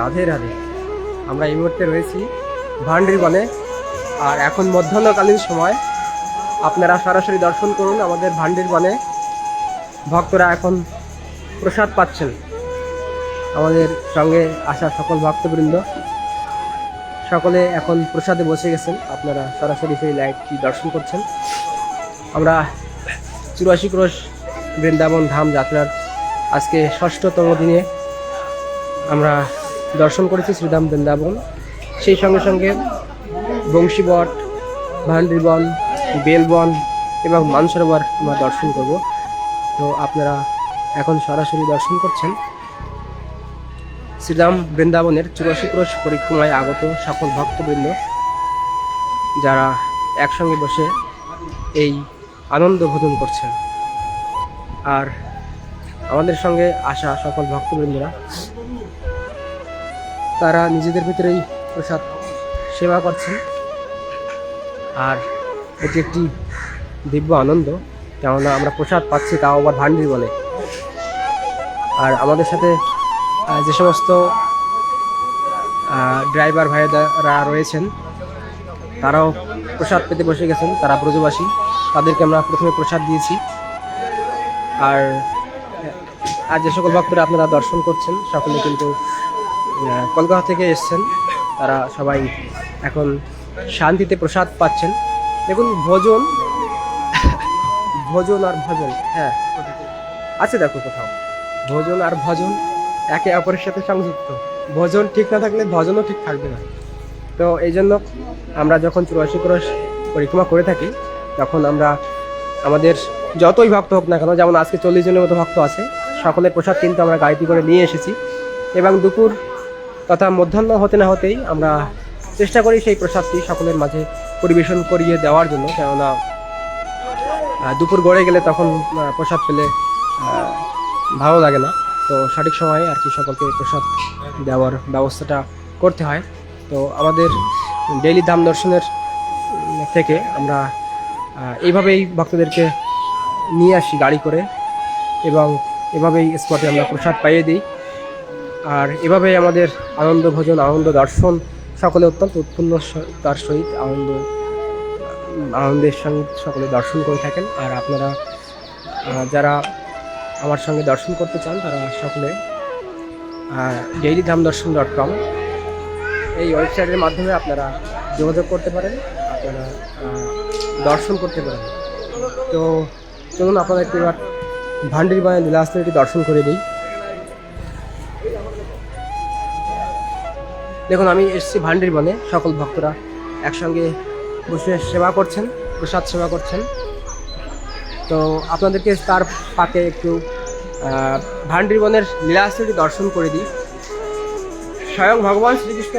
রাধে রাধে। আমরা এই মুহূর্তে রয়েছি ভান্ডির বনে, আর এখন মধ্যাহ্নকালীন সময়। আপনারা সরাসরি দর্শন করুন আমাদের ভান্ডির বনে। ভক্তরা এখন প্রসাদ পাচ্ছেন। আমাদের সঙ্গে আসা সকল ভক্তবৃন্দ সকলে এখন প্রসাদে বসে গেছেন। আপনারা সরাসরি সেই লাইভটি দর্শন করছেন। আমরা 84 ক্রোশ বৃন্দাবন ধাম যাত্রার আজকে 6তম দিনে আমরা দর্শন করেছি শ্রীধাম বৃন্দাবন। সেই সঙ্গে সঙ্গে বংশীবট, ভান্ডিরবন, বেলবন এবং মানসরোবর আমরা দর্শন করব। তো আপনারা এখন সরাসরি দর্শন করছেন শ্রীধাম বৃন্দাবনের 84 ক্রোশ পরিক্রমায় আগত সকল ভক্তবৃন্দ, যারা একসঙ্গে বসে এই আনন্দ ভোজন করছেন। আর আমাদের সঙ্গে আসা সকল ভক্তবৃন্দরা তারা নিজেদের ভিতরেই প্রসাদ সেবা করছেন। আর এটি একটি দিব্য আনন্দ, কেননা আমরা প্রসাদ পাচ্ছি, তাও আবার ভান্ডির বলে। আর আমাদের সাথে যে সমস্ত ড্রাইভার ভাইয়েরা রয়েছেন তারাও প্রসাদ পেতে বসে গেছেন। তারা ব্রজবাসী, তাদেরকে আমরা প্রথমে প্রসাদ দিয়েছি। আর যে সকল ভক্তরা আপনারা দর্শন করছেন সকলে কিন্তু কলকাতা থেকে এসছেন। তারা সবাই এখন শান্তিতে প্রসাদ পাচ্ছেন। দেখুন, ভোজন আর ভজন, হ্যাঁ আছে, দেখো কোথাও ভোজন আর ভজন একে অপরের সাথে সংযুক্ত। ভোজন ঠিক না থাকলে ভজনও ঠিক থাকবে না। তো এই জন্য আমরা যখন 84 ক্রোশ পরিক্রমা করে থাকি তখন আমরা আমাদের যতই ভক্ত হোক না কেন, যেমন আজকে 40 জনের মতো ভক্ত আছে, সকলের প্রসাদ কিন্তু আমরা গাড়িতে করে নিয়ে এসেছি। এবং দুপুর তথা মধ্যাহ্ন হতে না হতেই আমরা চেষ্টা করি সেই প্রসাদটি সকলের মাঝে পরিবেশন করিয়ে দেওয়ার জন্য, কেননা দুপুর গড়ে গেলে তখন প্রসাদ পেলে ভালো লাগে না। তো সঠিক সময়ে আর কি সকলকে প্রসাদ দেওয়ার ব্যবস্থাটা করতে হয়। তো আমাদের ডেইলি ধাম দর্শনের থেকে আমরা এইভাবেই ভক্তদেরকে নিয়ে আসি গাড়ি করে, এবং এভাবেই স্পটে আমরা প্রসাদ পাইয়ে দিই। আর এভাবেই আমাদের আনন্দ ভোজন, আনন্দ দর্শন সকলে অত্যন্ত উৎফুল্লতার সহিত আনন্দের সঙ্গে সকলে দর্শন করে থাকেন। আর আপনারা যারা আমার সঙ্গে দর্শন করতে চান তারা সকলে dailydhamdarshan.com এই ওয়েবসাইটের মাধ্যমে আপনারা যোগাযোগ করতে পারেন, আপনারা দর্শন করতে পারেন। তো চলুন আপনাদেরকে এবার ভান্ডির বনে লীলাস্থলীটি দর্শন করে দিই। দেখুন, আমি এসেছি ভান্ডির বনে। সকল ভক্তরা একসঙ্গে বসে সেবা করছেন, প্রসাদ সেবা করছেন। তো আপনাদেরকে তার পাকে একটু ভান্ডির বনের লীলাস্থলীটি দর্শন করে দিই। স্বয়ং ভগবান শ্রীকৃষ্ণ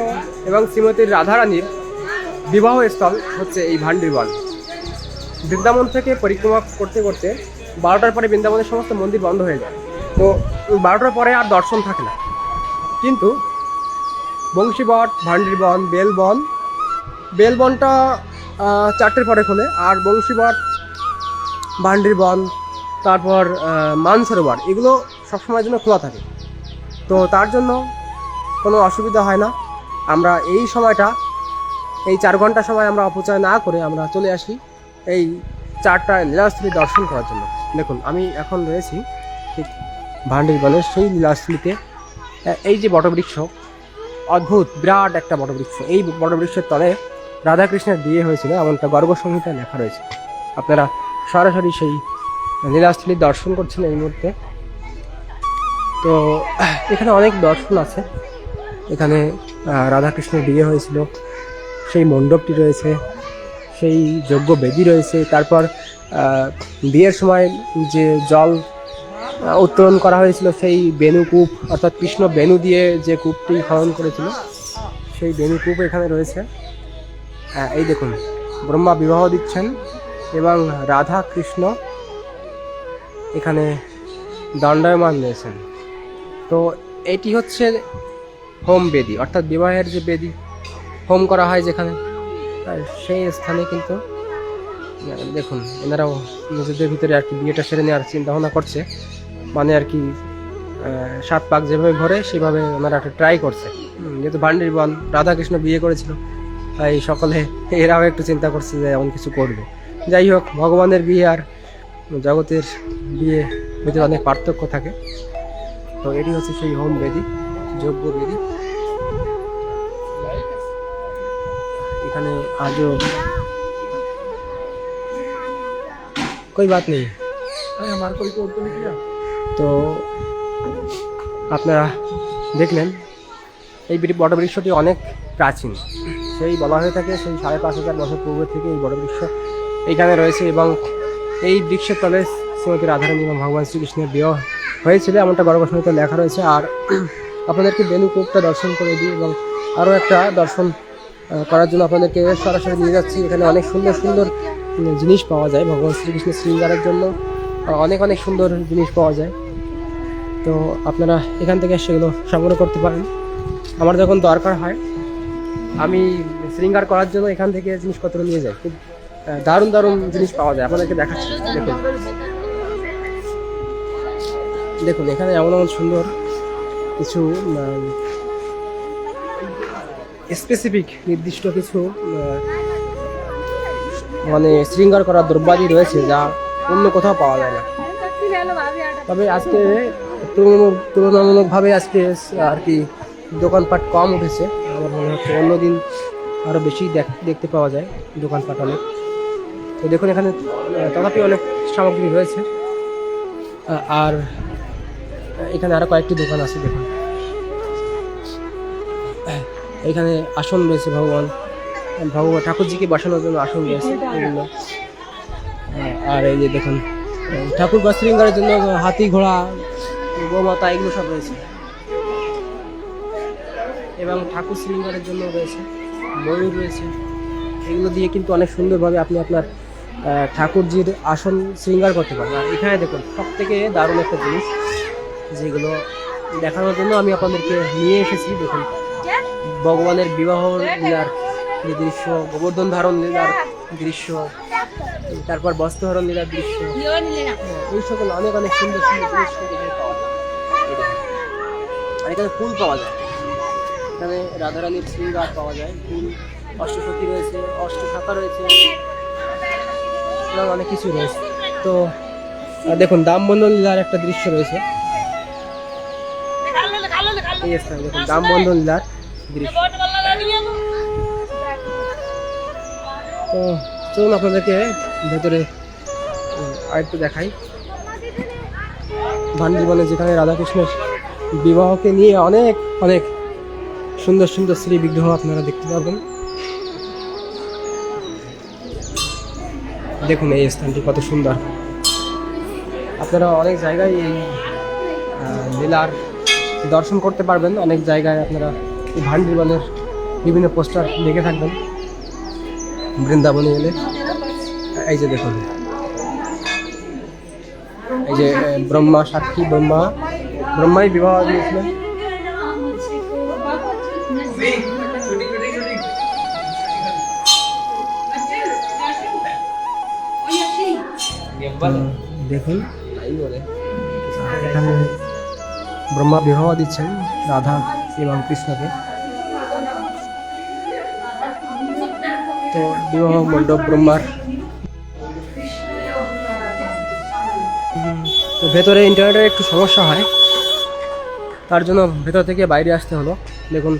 এবং শ্রীমতী রাধারানীর বিবাহ স্থল হচ্ছে এই ভান্ডির বন। বৃন্দাবন থেকে পরিক্রমা করতে করতে 12টার পরে বৃন্দাবনের সমস্ত মন্দির বন্ধ হয়ে যায়। তো 12টার পরে আর দর্শন থাকে না। কিন্তু বংশীবট, ভান্ডির বন, বেলবনটা 4টের পরে খোলে। আর বংশীবট, ভান্ডির বন, তারপর মানসরোবর, এগুলো সবসময়ের জন্য খোলা থাকে। তো তার জন্য কোনো অসুবিধা হয় না। আমরা এই সময়টা, এই 4 ঘন্টা সময় আমরা অপচয় না করে আমরা চলে আসি এই 4টা লীলাস্থলী দর্শন করার জন্য। দেখুন, আমি এখন রয়েছি ঠিক ভান্ডির বনের সেই লীলাস্থলীতে। এই যে বটবৃক্ষ, অদ্ভুত বিরাট একটা বটবৃক্ষ, এই বটবৃক্ষের তলে রাধাকৃষ্ণের বিয়ে হয়েছিল এমনটা গর্গসংহিতায় লেখা রয়েছে। আপনারা সরাসরি সেই লীলাস্থলী দর্শন করছেন এই মুহূর্তে। তো এখানে অনেক দর্শন আছে। এখানে রাধাকৃষ্ণের বিয়ে হয়েছিল, সেই মণ্ডপটি রয়েছে, সেই যজ্ঞ বেদী রয়েছে। তারপর বিয়ের সময় যে জল উত্তোলন করা হয়েছিল সেই বেণুকূপ, অর্থাৎ কৃষ্ণ বেণু দিয়ে যে কূপটি খনন করেছিল সেই বেণুকূপ এখানে রয়েছে। এই দেখুন, ব্রহ্মা বিবাহ দিচ্ছেন এবং রাধা কৃষ্ণ এখানে দণ্ডায়মান রয়েছেন। তো এটি হচ্ছে হোম বেদী, অর্থাৎ বিবাহের যে বেদী হোম করা হয় যেখানে, সেই স্থানে কিন্তু দেখুন এনারাও নিজেদের ভিতরে আর কি বিয়েটা সেরে নেওয়ার চিন্তা ভাবনা করছে। মানে আর কি 7 পাক যেভাবে ঘরে সেভাবে ওনারা একটা ট্রাই করছে। যেহেতু ভান্ডির বন, রাধাকৃষ্ণ বিয়ে করেছিল, তাই সকলে এরাও একটু চিন্তা করছে যে এমন কিছু করবে। যাই হোক, ভগবানের বিয়ে আর জগতের বিয়ে ভিতরে অনেক পার্থক্য থাকে। তো এটি হচ্ছে সেই হোম বেদি, যজ্ঞ বেদি। এখানে আজও कोई बात नहीं हमारे को रिपोर्ट तो नहीं किया। তো আপনারা দেখলেন এই বটবৃক্ষটি অনেক প্রাচীন, সেই বলা হয়ে থাকে সেই ৫,৫০০ বছর পূর্বে থেকে এই বটবৃক্ষ এইখানে রয়েছে এবং এই বৃক্ষের তলে শ্রীমতী রাধারানী এবং ভগবান শ্রীকৃষ্ণের বিবাহ হয়েছিল, এমনটা গর্ভসূত্রে লেখা রয়েছে। আর আপনাদেরকে বেনুকূপটা দর্শন করে দিই এবং আরও একটা দর্শন করার জন্য আপনাদেরকে সরাসরি নিয়ে যাচ্ছি। এখানে অনেক সুন্দর সুন্দর জিনিস পাওয়া যায়, ভগবান শ্রীকৃষ্ণের শৃঙ্গারের জন্য অনেক অনেক সুন্দর জিনিস পাওয়া যায়। তো আপনারা এখান থেকে সেগুলো সংগ্রহ করতে পারেন। আমার যখন দরকার হয় আমি শৃঙ্গার করার জন্য এখান থেকে জিনিসপত্র নিয়ে যাই। খুব দারুণ দারুণ জিনিস পাওয়া যায়, আপনাদেরকে দেখাচ্ছি। দেখুন দেখুন এখানে এমন এমন সুন্দর কিছু স্পেসিফিক নির্দিষ্ট কিছু মানে শৃঙ্গার করার দ্রব্যাদি রয়েছে যা অন্য কোথাও পাওয়া যায় না। তবে আজকে তুলনামূলকভাবে আজকে আর কি দোকানপাট কম উঠেছে, আমার মনে হচ্ছে অন্যদিন আরও বেশি দেখতে পাওয়া যায় দোকানপাট অনেক। তো দেখুন এখানে তথাপি অনেক সামগ্রী রয়েছে। আর এখানে আরও কয়েকটি দোকান আছে। দেখুন এখানে আসন রয়েছে, ভগবান ঠাকুরজিকে বসানোর জন্য আসন রয়েছে বিভিন্ন। আর এই যে দেখুন ঠাকুর বা শৃঙ্গারের জন্য হাতি, ঘোড়া, গোমাতা এগুলো সব রয়েছে এবং ঠাকুর শৃঙ্গারের জন্য রয়েছে ময়ূর রয়েছে। এগুলো দিয়ে কিন্তু অনেক সুন্দরভাবে আপনি আপনার ঠাকুরজির আসন শৃঙ্গার করতে পারেন। আর এখানে দেখুন সব থেকে দারুণ একটা জিনিস যেগুলো দেখানোর জন্য আমি আপনাদেরকে নিয়ে এসেছি। দেখুন ভগবানের বিবাহ লীলার যে দৃশ্য, গোবর্ধন ধারণ লীলার দৃশ্য, তারপর বস্ত্রহরণ লীলার দৃশ্য, এই সকল অনেক অনেক সুন্দর সুন্দর জিনিস এখানে পাওয়া যায়। আর এখানে ফুল পাওয়া যায়, এখানে রাধারানীর শৃঙ্গার পাওয়া যায়, ফুল, অষ্টসখী রয়েছে, অষ্টশাখা রয়েছে এবং অনেক কিছু রয়েছে। তো দেখুন দামবন্ধন লীলার একটা দৃশ্য রয়েছে, এই স্থানে দেখুন দামবন্ধন লীলার দৃশ্য। তো চলুন আপনাদেরকে ভেতরে আরেকটু দেখাই। ভান্ডিবনে যেখানে রাধাকৃষ্ণের বিবাহকে নিয়ে অনেক অনেক সুন্দর সুন্দর শ্রী বিগ্রহ আপনারা দেখতে পাবেন। দেখুন এই স্থানটি কত সুন্দর। আপনারা অনেক জায়গায় এই লীলার দর্শন করতে পারবেন, অনেক জায়গায় আপনারা এই ভান্ডিবনের বিভিন্ন পোস্টার দেখে থাকবেন বৃন্দাবনে এলে। এই যে দেখুন এই যে ব্রহ্মা সাক্ষী, ব্রহ্মাই বিবাহ দিয়েছিলেন। দেখুন এখানে ব্রহ্মা বিবাহ দিচ্ছেন রাধা এবং কৃষ্ণকে। তো বিবাহ মণ্ডপ ব্রহ্মার। তো ভেতরে ইন্টারনেটের একটু সমস্যা হয়, তার জন্য ভেতর থেকে বাইরে আসতে হলো। দেখুন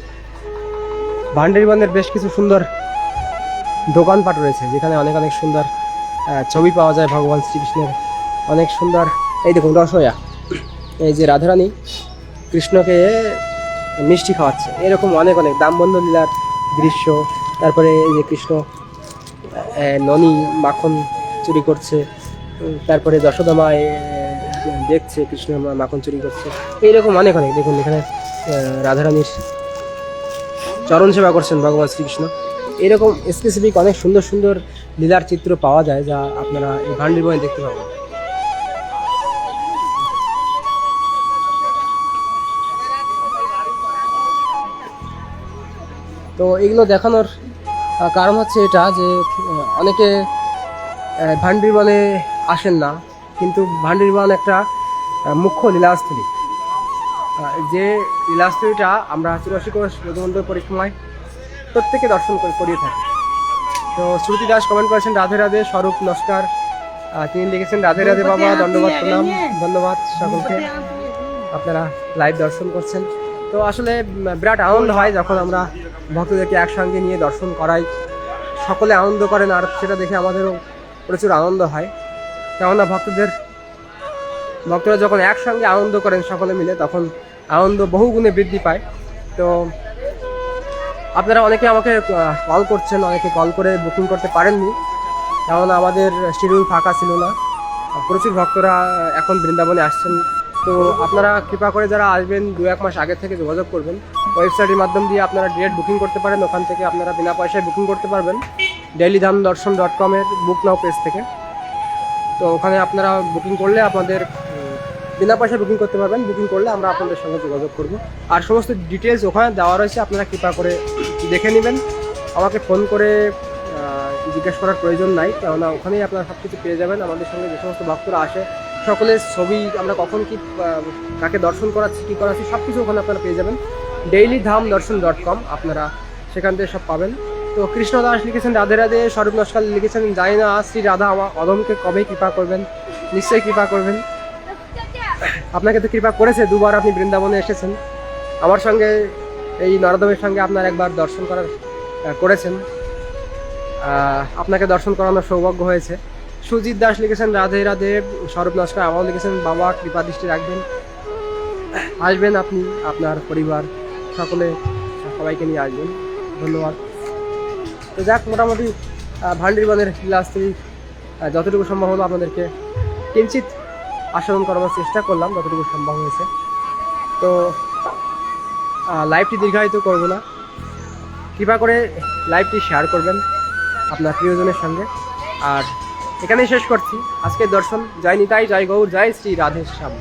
ভান্ডিবনের বেশ কিছু সুন্দর দোকানপাট রয়েছে যেখানে অনেক অনেক সুন্দর ছবি পাওয়া যায় ভগবান শ্রীকৃষ্ণের, অনেক সুন্দর। এই দেখুন রসয়া, এই যে রাধারানী কৃষ্ণকে মিষ্টি খাওয়াচ্ছে, এরকম অনেক অনেক দামবন্ধন লীলার দৃশ্য। তারপরে এই যে কৃষ্ণ ননী মাখন চুরি করছে, তারপরে যশোদা মা দেখছে কৃষ্ণ মাখন চুরি করছে, এইরকম অনেক অনেক। দেখুন এখানে রাধারানীর চরণ সেবা করছেন ভগবান শ্রীকৃষ্ণ। এরকম স্পেসিফিক অনেক সুন্দর সুন্দর লীলার চিত্র পাওয়া যায় যা আপনারা এই ভান্ডিবনে দেখতে পাবেন। তো এগুলো দেখানোর কারণ হচ্ছে এটা যে অনেকে ভান্ডিবনে আসেন না, কিন্তু ভান্ডিবন একটা মুখ্য লীলাস্থলী। যে লীলাস্ত্রীটা আমরা 84 কোষ ব্রজমণ্ডল পরিক্রমায় প্রত্যেকে দর্শন করিয়ে থাকি। তো শ্রুতি দাস কমেন্ট করেছেন রাধে রাধে, স্বরূপ নমস্কার, তিনি লিখেছেন রাধে রাধে বাবা, দণ্ডবাদ প্রণাম, ধন্যবাদ সকলকে, আপনারা লাইভ দর্শন করছেন। তো আসলে বিরাট আনন্দ হয় যখন আমরা ভক্তদেরকে একসঙ্গে নিয়ে দর্শন করাই, সকলে আনন্দ করেন আর সেটা দেখে আমাদেরও প্রচুর আনন্দ হয়। কেননা ভক্তরা যখন একসঙ্গে আনন্দ করেন সকলে মিলে, তখন আনন্দ বহুগুণে বৃদ্ধি পায়। তো আপনারা অনেকে আমাকে কল করছেন, অনেকে কল করে বুকিং করতে পারেননি, কেননা আমাদের শিডিউল ফাঁকা ছিল না। প্রচুর ভক্তরা এখন বৃন্দাবনে আসছেন। তো আপনারা কৃপা করে যারা আসবেন 2-1 মাস আগে থেকে যোগাযোগ করবেন। ওয়েবসাইটের মাধ্যম দিয়ে আপনারা ডিরেক্ট বুকিং করতে পারেন, ওখান থেকে আপনারা বিনা পয়সায় বুকিং করতে পারবেন dailyধামদর্শন.com-এর বুক নাও পেজ থেকে। তো ওখানে আপনারা বুকিং করলে আপনাদের বিনা পয়সায় বুকিং করতে পারবেন। বুকিং করলে আমরা আপনাদের সঙ্গে যোগাযোগ করব। আর সমস্ত ডিটেলস ওখানে দেওয়া রয়েছে, আপনারা কৃপা করে দেখে নেবেন। আমাকে ফোন করে জিজ্ঞেস করার প্রয়োজন নাই, কেননা ওখানেই আপনারা সব কিছু পেয়ে যাবেন। আমাদের সঙ্গে যে সমস্ত ভক্তরা আসে সকলের ছবি, আমরা কখন কি কাকে দর্শন করাচ্ছি, কী করাচ্ছি, সব কিছু ওখানে আপনারা পেয়ে যাবেন। dailyধামদর্শন.com, আপনারা সেখান থেকে সব পাবেন। তো কৃষ্ণ দাস লিখেছেন রাধে রাধে, স্বরূপ নস্কার লিখেছেন জানি না শ্রী রাধা আমার অধমকে কবে কৃপা করবেন, নিশ্চয়ই কৃপা করবেন। আপনাকে তো কৃপা করেছে, 2বার আপনি বৃন্দাবনে এসেছেন, আমার সঙ্গে এই নরদমের সঙ্গে আপনার একবার দর্শন করেছেন, আপনাকে দর্শন করানোর সৌভাগ্য হয়েছে। সুজিত দাস লিখেছেন রাধে রাধে, স্বরূপ নস্কর আবারও লিখেছেন বাবা কৃপা দৃষ্টি রাখবেন, আসবেন আপনি, আপনার পরিবার সবাইকে নিয়ে আসবেন, ধন্যবাদ। তো যাক, মোটামুটি ভান্ডিরবনের লীলাস্ত্রী যতটুকু সম্ভব হলো আপনাদেরকে কিঞ্চিত আস্বাদন করানোর চেষ্টা করলাম, যতটুকু সম্ভব হয়েছে। তো লাইভটি দীর্ঘায়িত করব না, কৃপা করে লাইভটি শেয়ার করবেন আপনার প্রিয়জনের সঙ্গে। আর এখানেই শেষ করছি আজকের দর্শন। জয় নিতাই, জয় গৌর, জয় শ্রী রাধে শ্যাম।